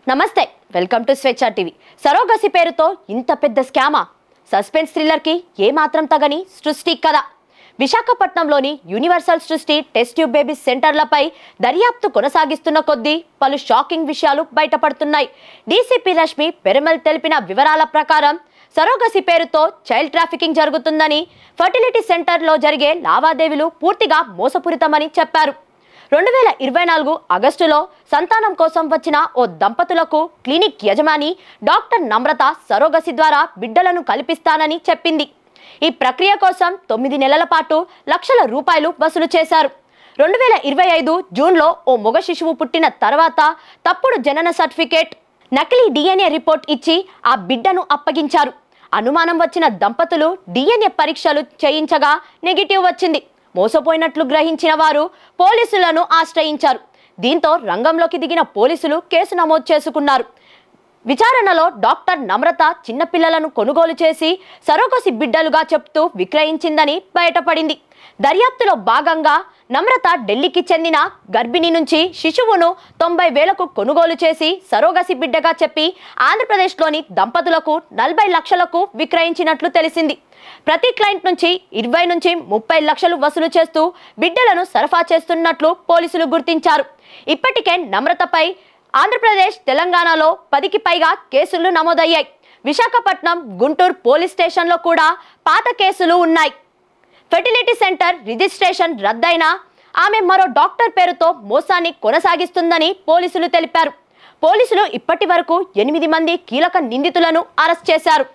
నమస్తే, welcome to స్వేచ్ఛ TV. Surrogacy పేరుతో ఇంత పెద్ద స్కామా? సస్పెన్స్ థ్రిల్లర్ కి ఏమాత్రం తగని సృష్టి కథ. విశాఖపట్నంలోని యూనివర్సల్ సృష్టి టెస్ట్ ట్యూబ్ బేబీ సెంటర్లపై దర్యాప్తు కొనసాగిస్తున్న కొద్దీ పలు షాకింగ్ విషయాలు బయటపడుతున్నాయి. డీసీపీ రష్మి పెరుమల్ తెలిపిన వివరాల ప్రకారం సరోగసి పేరుతో చైల్డ్ ట్రాఫికింగ్ జరుగుతుందని, ఫర్టిలిటీ సెంటర్లో జరిగే లావాదేవీలు పూర్తిగా మోసపూరితమని చెప్పారు. 2024 ఆగస్టులో సంతానం కోసం వచ్చిన ఓ దంపతులకు క్లినిక్ యజమాని డాక్టర్ నమ్రత సరోగసి ద్వారా బిడ్డలను కల్పిస్తానని చెప్పింది. ఈ ప్రక్రియ కోసం 9 నెలల పాటు లక్షల రూపాయలు వసూలు చేశారు. 2025 జూన్లో ఓ మగ శిశువు పుట్టిన తర్వాత తప్పుడు జనన సర్టిఫికేట్, నకిలీ DNA రిపోర్ట్ ఇచ్చి ఆ బిడ్డను అప్పగించారు. అనుమానం వచ్చిన దంపతులు DNA పరీక్షలు చేయించగా నెగిటివ్ వచ్చింది. మోసపోయినట్లు గ్రహించిన వారు పోలీసులను ఆశ్రయించారు. దీంతో రంగంలోకి దిగిన పోలీసులు కేసు నమోదు చేసుకున్నారు. విచారణలో డాక్టర్ నమ్రత చిన్నపిల్లలను కొనుగోలు చేసి సరోగసి బిడ్డలుగా చెప్తూ విక్రయించిందని బయటపడింది. దర్యాప్తులో భాగంగా నమ్రత ఢిల్లీకి చెందిన గర్భిణి నుంచి శిశువును 90,000కు కొనుగోలు చేసి సరోగసి బిడ్డగా చెప్పి ఆంధ్రప్రదేశ్లోని దంపతులకు 40 లక్షలకు విక్రయించినట్లు తెలిసింది. ప్రతి క్లయింట్ నుంచి 20 నుంచి 30 లక్షలు వసూలు చేస్తూ బిడ్డలను సరఫరా చేస్తున్నట్లు పోలీసులు గుర్తించారు. ఇప్పటికే నమ్రతపై ఆంధ్రప్రదేశ్, తెలంగాణలో 10కి పైగా కేసులు నమోదయ్యాయి. విశాఖపట్నం, గుంటూరు పోలీస్ స్టేషన్లో కూడా పాత కేసులు ఉన్నాయి. ఫెర్టిలిటీ సెంటర్ రిజిస్ట్రేషన్ రద్దయినా ఆమె మరో డాక్టర్ పేరుతో మోసాన్ని కొనసాగిస్తుందని పోలీసులు తెలిపారు. పోలీసులు ఇప్పటి వరకు 8 మంది కీలక నిందితులను అరెస్ట్ చేశారు.